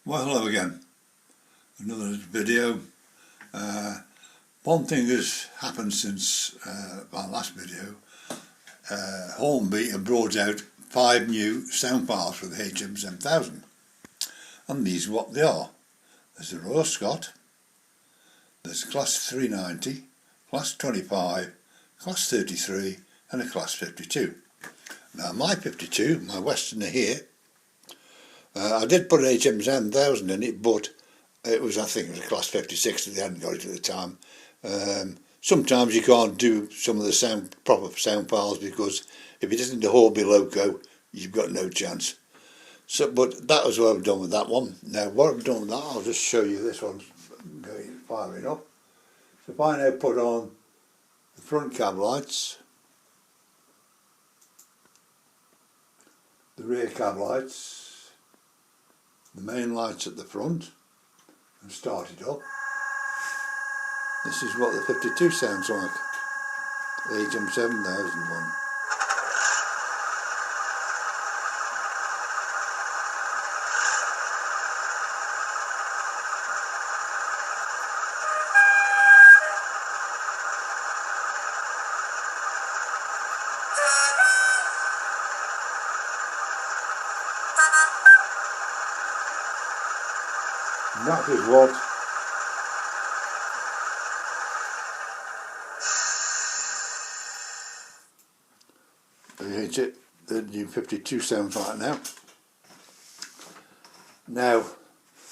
Well, hello again. Another video. One thing has happened since my last video. Hornby have brought out 5 new sound files for the Hm7000, and these are what they are. There's a Royal Scott, there's a Class 390, Class 25, Class 33 and a Class 52. Now my 52, my Westerner here, I did put an Hm7000 in it, but I think it was a Class 56 that they hadn't got it at the time. Sometimes you can't do some of the proper sound files because if it isn't the Hornby loco, you've got no chance. So, but that was what I've done with that one. Now what I've done with that, I'll just show you this one firing up. So if I now put on the front cab lights, the rear cab lights, the main lights at the front, and start it up. This is what the 52 sounds like, the Hm7000 one. And that is what the new 52 sounds like now. Now,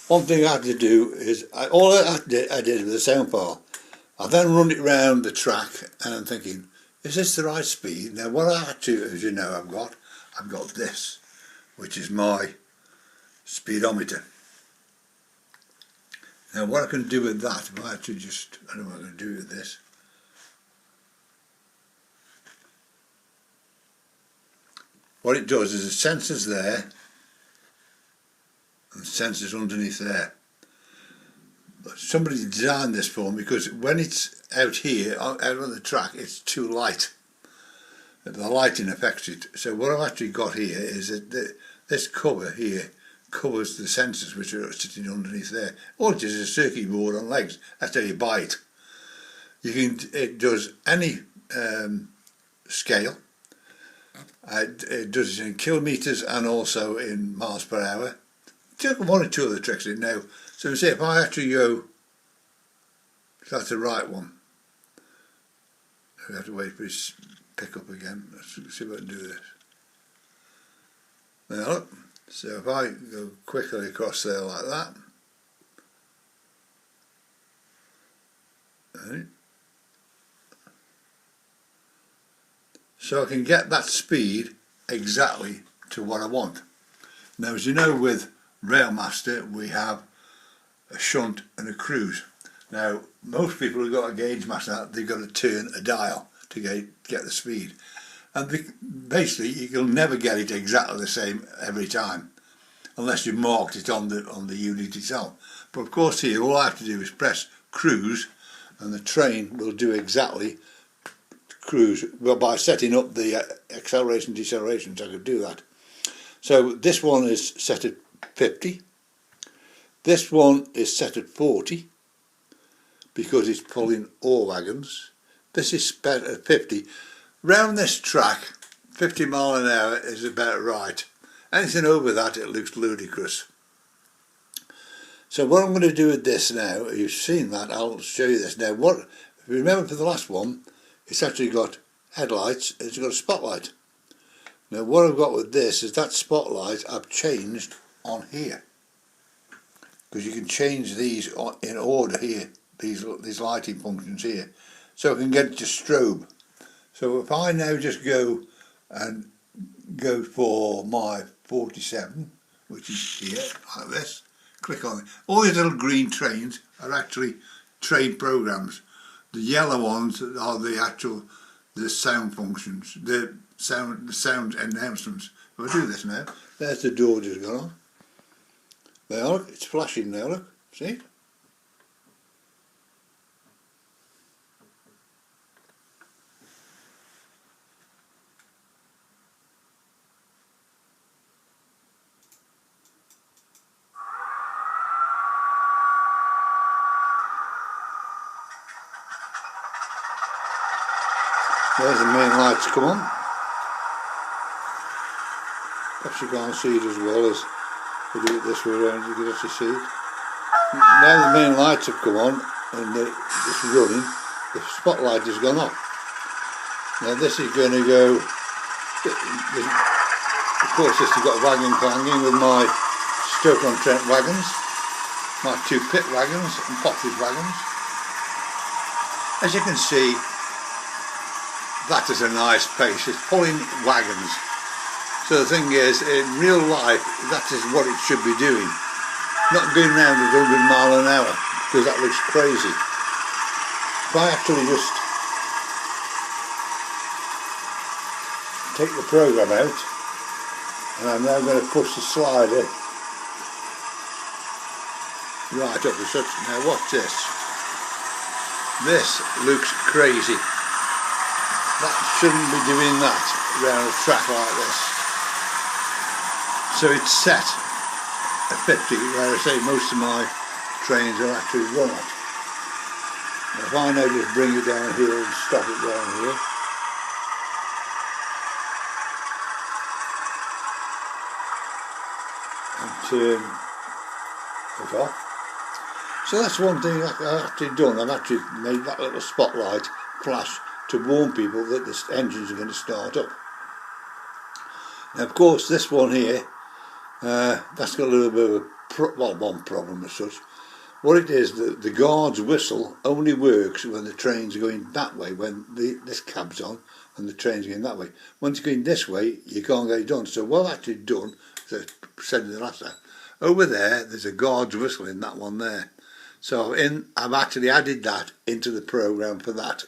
one thing I had to do is, all I did with the sound file, I then run it round the track and I'm thinking, is this the right speed? Now what I had to, as you know, I've got this, which is my speedometer. Now what I can do with that, if I actually just, I don't know what I'm going to do with this. What it does is the sensor's there and the sensor's underneath there. But somebody designed this for me because when it's out here, out on the track, it's too light. The lighting affects it. So what I've actually got here is that this cover here covers the sensors which are sitting underneath there. All it is a circuit board on legs. That's how you buy it. It does any scale. It does it in kilometres and also in miles per hour. Took one or two of the tricks in now. So say if I actually go, so that's the right one. I have to wait for it to pick up again. Let's see if I can do this. Now look. So if I go quickly across there like that, right, so I can get that speed exactly to what I want. Now as you know, with Railmaster we have a shunt and a cruise. Now most people who've got a gauge master, they've got to turn a dial to get the speed, and basically you'll never get it exactly the same every time unless you've marked it on the unit itself. But of course here all I have to do is press cruise and the train will do exactly cruise. Well, by setting up the acceleration decelerations I could do that. So this one is set at 50, this one is set at 40 because it's pulling all wagons. This is set at 50. Round this track 50 mile an hour is about right. Anything over that it looks ludicrous. So what I'm going to do with this now, you've seen that, I'll show you this now. If you remember for the last one, it's actually got headlights, it's got a spotlight. Now what I've got with this is that spotlight I've changed on here, because you can change these in order here, these lighting functions here, so I can get it to strobe. So if I now just go for my 47, which is here like this, click on it. All these little green trains are actually train programs. The yellow ones are the sound functions, the sound announcements. If I do this now, there's the door just gone on. There, look, it's flashing now, look, see? There's the main lights come on. Perhaps you can't see it as well as we do it this way around, you can actually see it. Now the main lights have come on and it's running, the spotlight has gone off. Now this is going to go, of course this has got wagon clanging with my Stoke-on-Trent wagons, my 2 pit wagons and pottage wagons. As you can see, that is a nice pace, it's pulling wagons. So the thing is, in real life, that is what it should be doing. Not going round at 100 miles an hour, because that looks crazy. If I actually just take the program out, and I'm now going to push the slider right up as such. Now watch this. This looks crazy. That shouldn't be doing that around a track like this. So it's set at 50, where I say most of my trains are actually run at. Now if I now just bring it down here and stop it down here. And turn it off. So that's one thing I've actually done. I've actually made that little spotlight flash to warn people that the engines are going to start up. Now of course this one here, that's got a little bit of one problem as such. What it is, the guard's whistle only works when the train's going that way, when this cab's on and the train's going that way. When it's going this way, you can't get it done. So what I've actually done, as I said in the last time, over there's a guard's whistle in that one there. So I've actually added that into the program for that.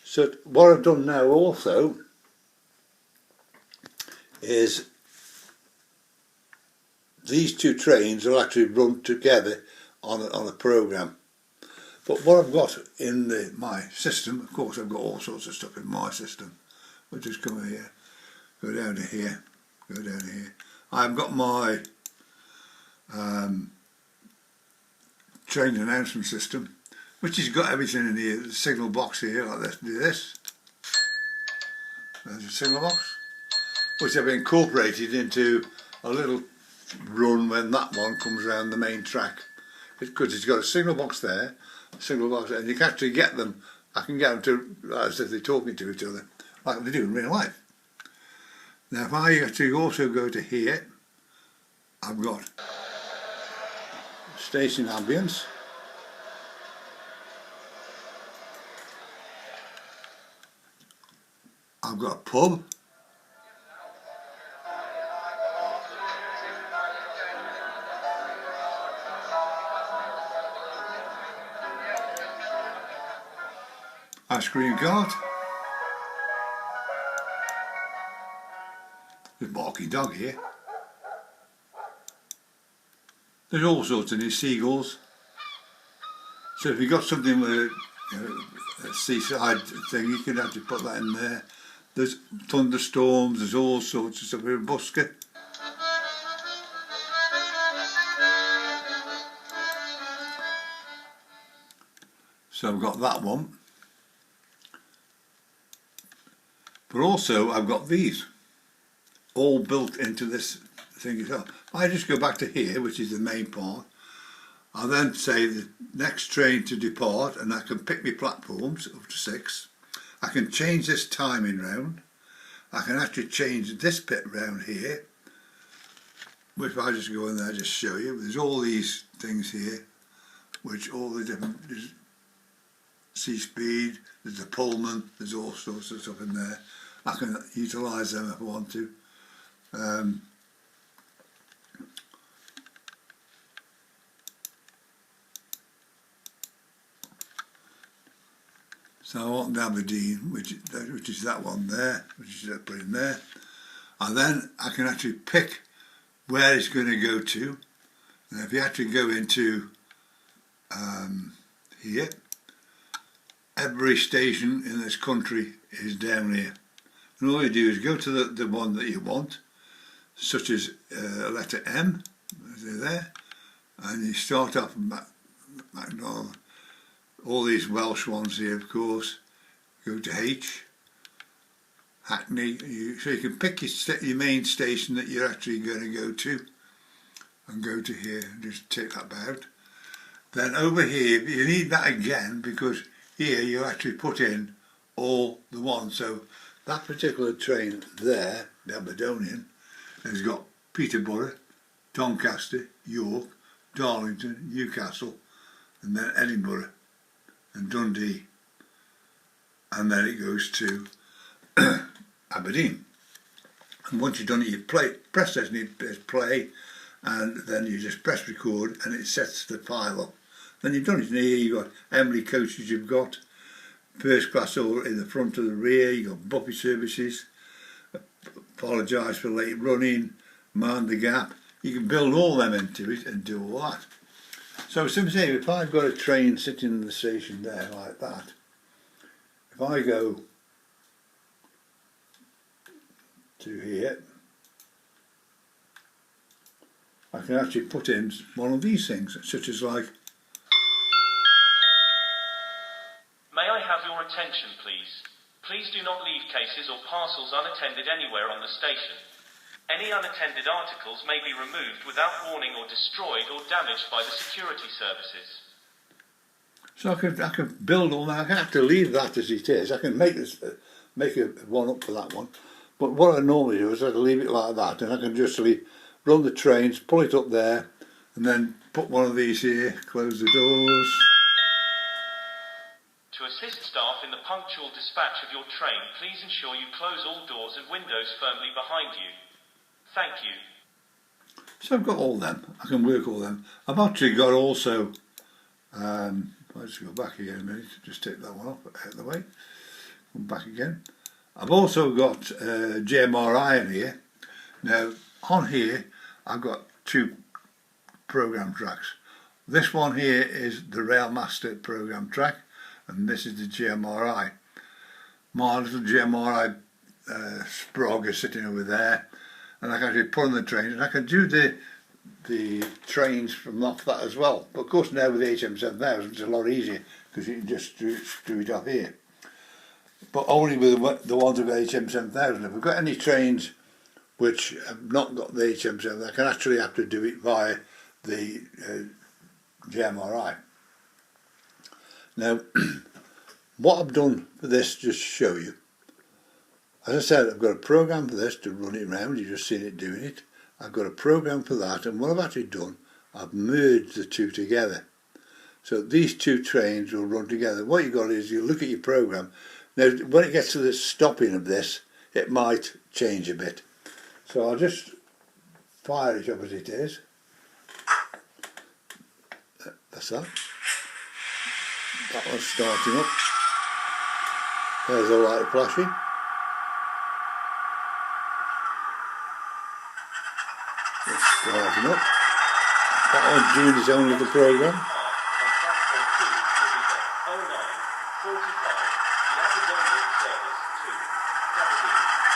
So what I've done now also is these 2 trains will actually run together on a program. But what I've got in my system, of course I've got all sorts of stuff in my system. We'll just come over here, go down to here, go down to here. I've got my train announcement system, which has got everything in here. The signal box here, like this, do this. There's a signal box, which I've incorporated into a little run when that one comes around the main track. Because it's got a signal box there, and you can actually get them, I can get them to, as if they're talking to each other, like they do in real life. Now if I actually also go to here, I've got station ambience. I've got a pub. Ice cream cart. There's a barky dog here. There's all sorts of these seagulls. So if you've got something with a seaside thing, you can actually put that in there. There's thunderstorms, there's all sorts of stuff. We're in Busker. So I've got that one. But also I've got these all built into this thing as well. If I just go back to here, which is the main part, I'll then say the next train to depart, and I can pick my platforms up to 6. I can change this timing round. I can actually change this bit round here, which if I just go in there, just show you. There's all these things here, which all the different, there's sea speed, there's the Pullman, there's all sorts of stuff in there. I can utilise them if I want to. So I want Aberdeen, which is that one there, which is put in there. And then I can actually pick where it's going to go to. And if you actually go into here, every station in this country is down here. And all you do is go to the one that you want, such as letter M, there, and you start off McDonald. All these Welsh ones here, of course, go to H, Hackney, so you can pick your main station that you're actually going to go to, and go to here, and just take that out. Then over here, you need that again, because here you actually put in all the ones. So that particular train there, the Aberdonian, has got Peterborough, Doncaster, York, Darlington, Newcastle, and then Edinburgh and Dundee, and then it goes to Aberdeen. And once you've done it, you press this, and you press play, and then you just press record, and it sets the file up. Then you've done it. And here you've got how many coaches you've got, first class over in the front or the rear, you've got buffet services, apologise for late running, mind the gap. You can build all them into it and do all that. So simply say, if I've got a train sitting in the station there like that, if I go to here, I can actually put in one of these things, such as like, may I have your attention, please? Please do not leave cases or parcels unattended anywhere on the station. Any unattended articles may be removed without warning or destroyed or damaged by the security services. so I can build all that. I can have to leave that as it is. I can make a one up for that one. But what I normally do is I leave it like that, and I can just run the trains, pull it up there, and then put one of these here, close the doors. To assist staff in the punctual dispatch of your train, please ensure you close all doors and windows firmly behind you. Thank you. So I've got all them. I can work all them. I've actually got also, let's go back here a minute, just take that one off, out of the way, come back again. I've also got JMRI in here. Now on here I've got two program tracks. This one here is the Railmaster program track, and this is the JMRI. My little JMRI sprog is sitting over there, and I can actually put on the trains, and I can do the trains from off that as well. But of course now with the Hm7000 it's a lot easier, because you can just do it off here. But only with the ones with Hm7000. If we've got any trains which have not got the Hm7000, I can actually have to do it via the JMRI. Now, what I've done for this, just to show you, as I said, I've got a program for this to run it around. You've just seen it doing it. I've got a program for that, and what I've actually done, I've merged the two together. So these two trains will run together. What you've got is you look at your program. Now, when it gets to the stopping of this, it might change a bit. So I'll just fire it up as it is. That's that. That one's starting up. There's the light flashing. It's starting up. That one's doing its own little program.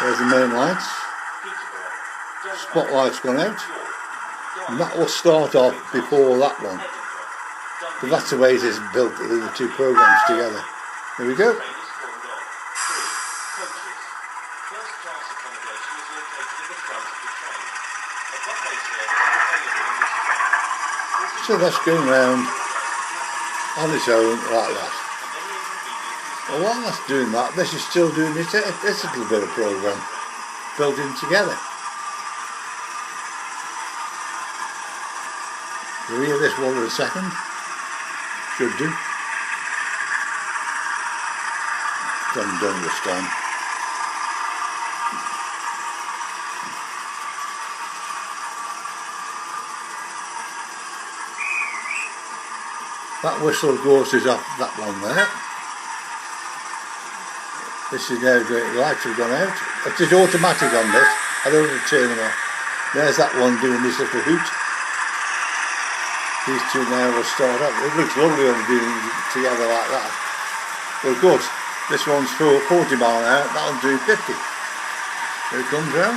There's the main lights. Spotlight's gone out. And that will start off before that one. But that's the way it is built, the two programs together. There we go. So that's going round on its own like that. Well, while that's doing that, this is still doing its little bit of program built in together. You'll hear this one in a second. Should do. Done this time. That whistle, of course, is off that one there. This is now going, the lights have gone out. It is automatic on this. I don't have to turn them off. There's that one doing this little hoot. These two now will start up. It looks lovely when they're doing it together like that. But of course, this one's 40 mile an hour, that one's doing 50. Here it comes round.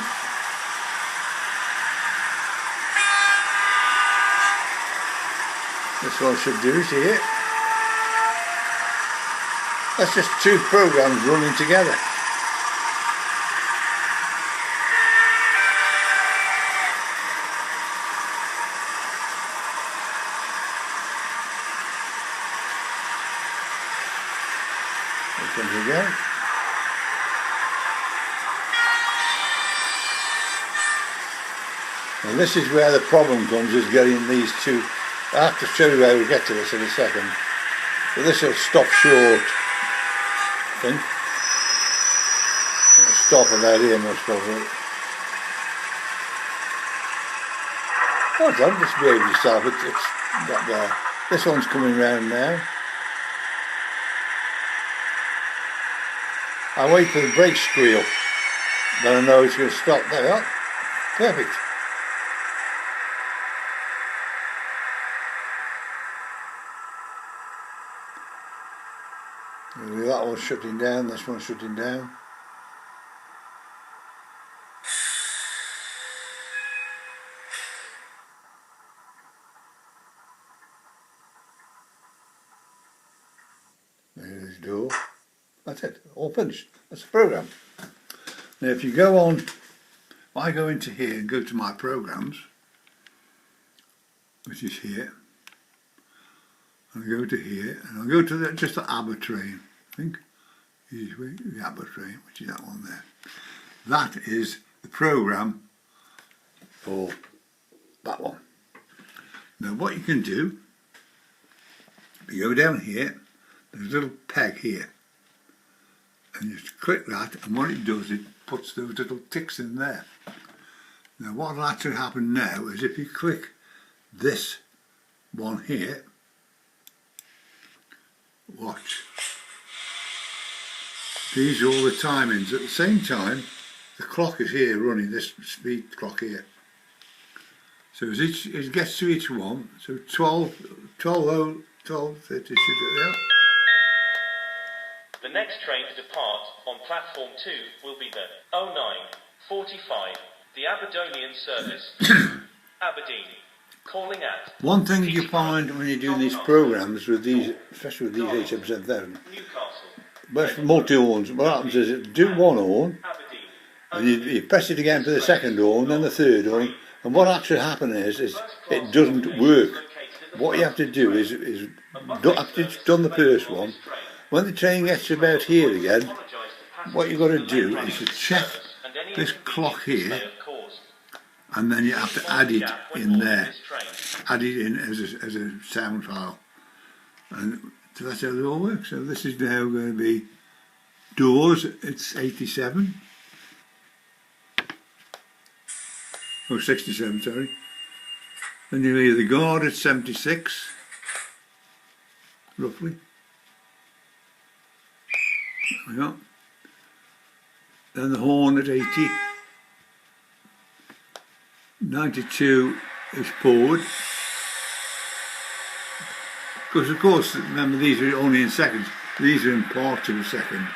This one should do it here. That's just two programs running together. There we go. And this is where the problem comes, is getting these two. I have to show you how we get to this in a second. But this will stop short, I think. It'll stop about here most probably. Oh, don't just behave yourself, it's not there. This one's coming round now. I wait for the brake squeal, then I know it's going to stop. There we are. Perfect. That one's shutting down, this one's shutting down. There's the door. That's it, all finished. That's the program. Now if you go on, if I go into here and go to my programs, which is here, and go to here, and I'll go to just the ABBA train, I think. Usually the ABBA train, which is that one there. That is the program for that one. Now what you can do, if you go down here, there's a little peg here, and you just click that, and what it does, it puts those little ticks in there. Now what will actually happen now is if you click this one here, watch, these are all the timings. At the same time, the clock is here running, this speed clock here. So as it gets to each one, so 12:30 should be there. The next train to depart on platform 2 will be the 09:45, the Aberdonian service, Aberdeen. Calling at One thing you find when you're doing these programs with these, especially with these Hm7000, Newcastle, but multi-horns, what happens is it do one horn, and you press it again for the second horn, then the third horn, and what actually happens is it doesn't work. What you have to do is after you've done the first one, when the train gets to about here again, what you've got to do is to check this clock here, and then you have to add it in there, add it in as a sound file, and so that's how it all works. So this is now going to be doors, it's 87, oh 67 sorry, then you leave the guard at 76 roughly. There we go. Then the horn at 80, 92 is forward, because of course remember these are only in seconds, these are in parts of a second.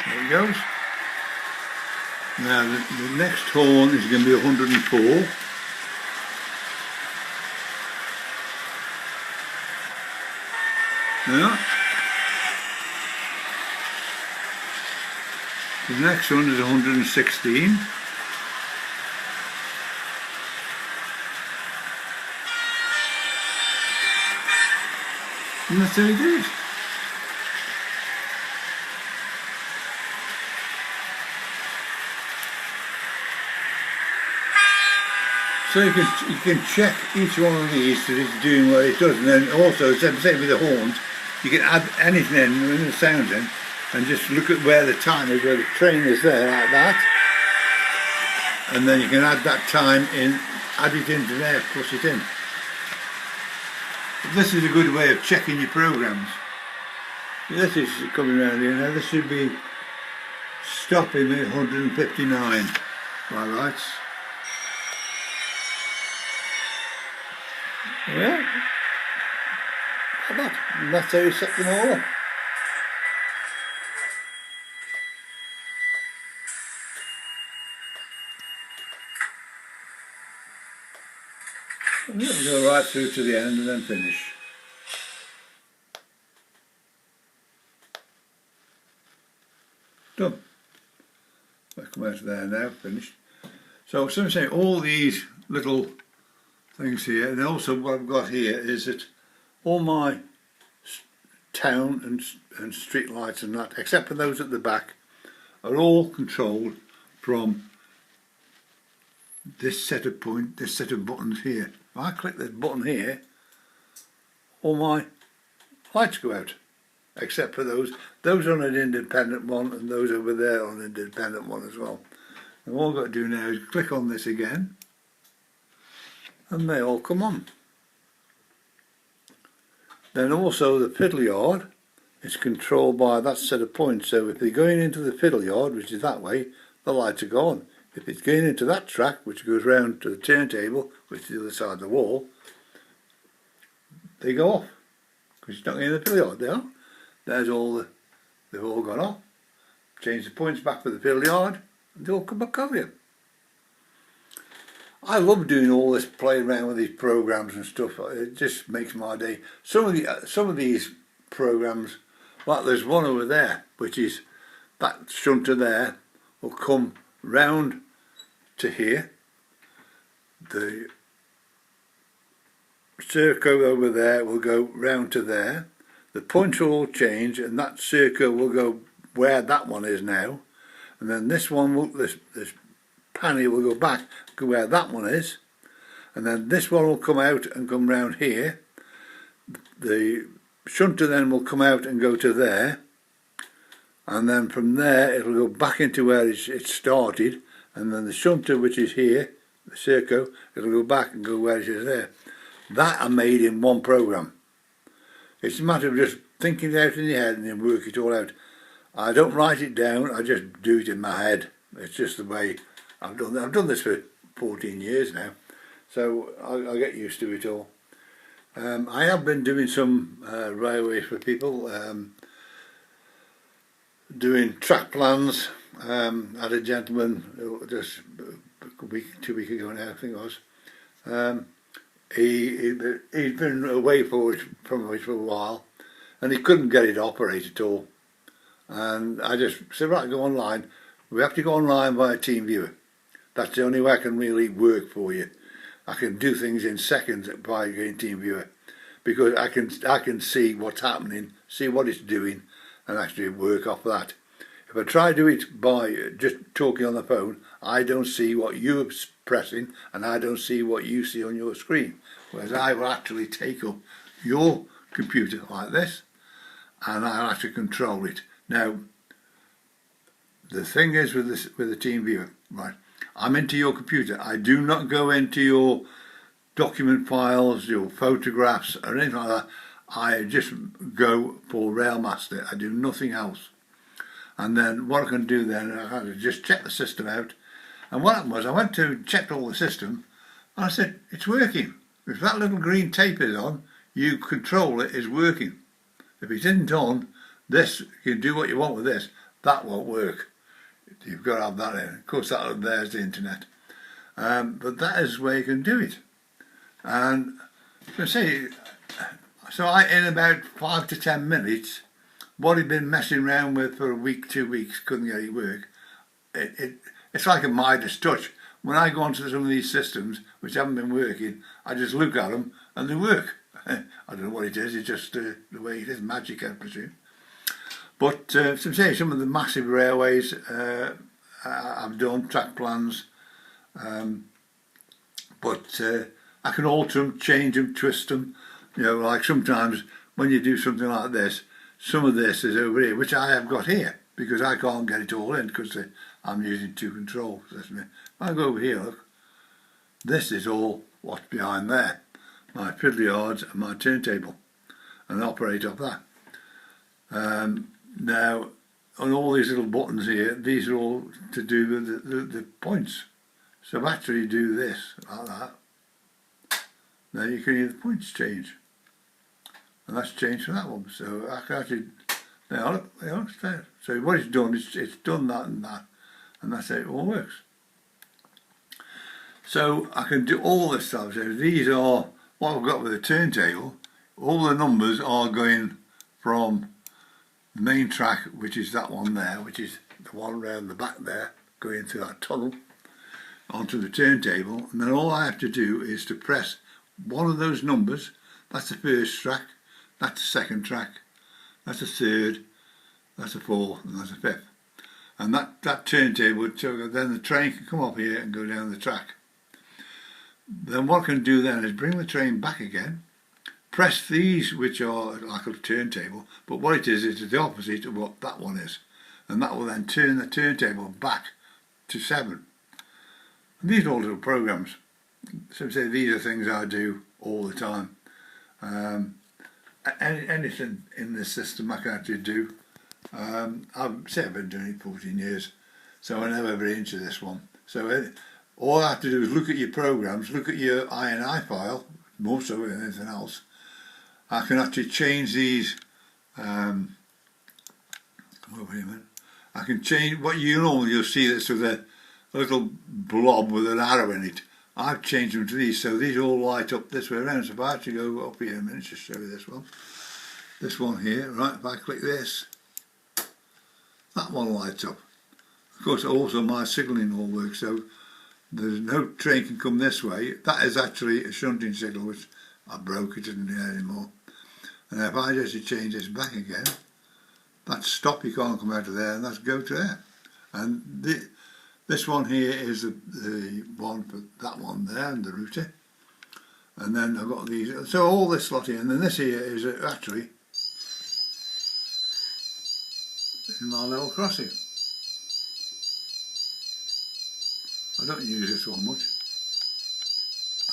There it goes. Now the next horn is going to be 104. Yeah. The next one is 116. And that's how you do it. So you can check each one of these that it's doing what it does, and then also, same with the horns, you can add anything in when the sound's in, and just look at where the time is, where the train is there, like that, and then you can add that time in, add it into there, push it in. This is a good way of checking your programs. This is coming around here now. This should be stopping at 159 by rights. Yeah, how about? And that's how you set them all up. And it'll go right through to the end and then finish. done. I'll come out of there now, finished. So I'm saying all these little things here, and also what I've got here is that all my town and street lights and that, except for those at the back, are all controlled from this set of buttons here. If I click this button here, all my lights go out, except for those. Those are on an independent one, and those over there on an independent one as well. And all I've got to do now is click on this again, and they all come on. Then also the fiddle yard is controlled by that set of points. So if they're going into the fiddle yard, which is that way, the lights are gone. If it's going into that track, which goes round to the turntable, which is the other side of the wall, they go off, because it's not going in the fiddle yard. They are. There's all they've all gone off. Change the points back for the fiddle yard, and they all come back over here. I love doing all this, playing around with these programs and stuff. It just makes my day. Some of these programs, like there's one over there, which is that shunter there, will come round to here. The circle over there will go round to there. The points will all change, and that circle will go where that one is now. And then this one will, this panel will go back to where that one is, and then this one will come out and come round here. The shunter then will come out and go to there, and then from there it'll go back into where it started, and then the shunter, which is here, the circle, it'll go back and go where it is there. That I made in one program. It's a matter of just thinking it out in your head and then work it all out. I don't write it down, I just do it in my head. It's just the way I've done this for 14 years now, so I get used to it all. I have been doing some railways for people, doing track plans. I had a gentleman just a week, 2 weeks ago now, I think it was. He'd been away from it for a while, and he couldn't get it operated at all. And I just said, right, go online. We have to go online via TeamViewer. That's the only way I can really work for you. I can do things in seconds by going TeamViewer, because I can see what's happening, see what it's doing, and actually work off that. If I try to do it by just talking on the phone, I don't see what you're pressing, and I don't see what you see on your screen. Whereas I will actually take up your computer like this, and I'll actually control it. Now, the thing is with the TeamViewer, right? I'm into your computer. I do not go into your document files, your photographs, or anything like that. I just go for Railmaster. I do nothing else. And then what I can do then, I had to just check the system out. And what happened was, I went to check all the system, and I said, it's working. If that little green tape is on, you control it, is working. If it isn't on, this, you can do what you want with this, that won't work. You've got to have that in. Of course, there's the internet. But that is where you can do it. And so in about 5 to 10 minutes, what he'd been messing around with for a week, 2 weeks, couldn't get it work. It's like a Midas touch. When I go onto some of these systems which haven't been working, I just look at them and they work. I don't know what it is. It's just the way it is, magic, I presume. But some of the massive railways I've done track plans, but I can alter them, change them, twist them. You know, like sometimes when you do something like this, some of this is over here, which I have got here, because I can't get it all in because I'm using two controls. If I go over here, look, this is all what's behind there, my fiddle yards and my turntable, and I operate off that. Now, on all these little buttons here, these are all to do with the points. So I actually do this, like that. Now you can hear the points change. And that's changed from that one. So I can actually, there they are, it's there. So what it's done, it's done that, and that's how it all works. So I can do all this stuff. So these are what I've got with the turntable. All the numbers are going from the main track, which is that one there, which is the one round the back there, going through that tunnel, onto the turntable, and then all I have to do is to press one of those numbers. That's the first track, that's the second track, that's the third, that's the fourth, and that's the fifth. And that turntable, then the train can come up here and go down the track. Then what I can do then is bring the train back again, press these, which are like a turntable, but what it is the opposite of what that one is. And that will then turn the turntable back to 7. And these are all little programs. So say these are things I do all the time. Anything in this system I can actually do. I've been doing it 14 years, so I know every inch of this one. So all I have to do is look at your programs, look at your INI file, more so than anything else. I can actually change these. I can change what you'll see this with a little blob with an arrow in it. I've changed them to these, so these all light up this way around. So if I actually go up here a minute, just show you this one here, right, if I click this, that one lights up. Of course also my signalling all works, so there's no train can come this way. That is actually a shunting signal which I broke, it isn't there anymore. And if I just change this back again, that's stop, you can't come out of there, and that's go to there. And this one here is the one for that one there, and the router. And then I've got these, so all this lot here, and then this here is actually in my level crossing. I don't use this one much.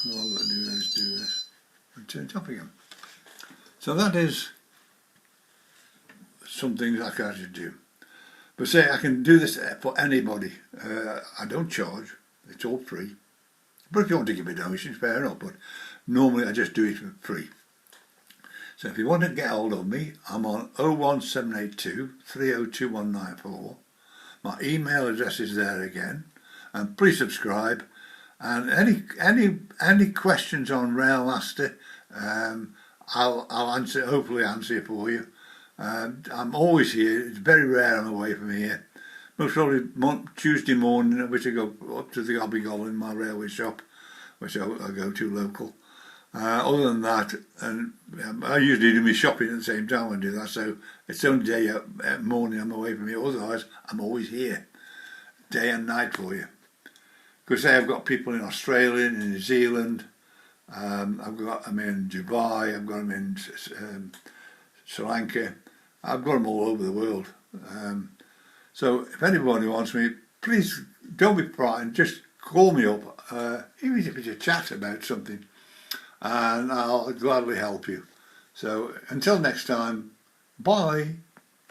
And all I've got to do is do this and turn it up again. So that is some things I can actually do. But say I can do this for anybody. I don't charge, it's all free. But if you want to give me donations, fair enough, but normally I just do it for free. So if you want to get hold of me, I'm on 01782 302194. My email address is there again, and please subscribe. And any questions on Railmaster, I'll answer, hopefully answer for you. I'm always here. It's very rare I'm away from here. Most probably Tuesday morning, which I go up to the Gobbygol in my railway shop, which I go to local. Other than that, and I usually do my shopping at the same time when I do that, so it's the only day morning I'm away from here. Otherwise, I'm always here, day and night for you. Because I've got people in Australia, in New Zealand, I'm in Dubai, I've got them in Sri Lanka, I've got them all over the world. So if anybody wants me, please don't be frightened, just call me up, even if it's a chat about something, and I'll gladly help you. So until next time, bye.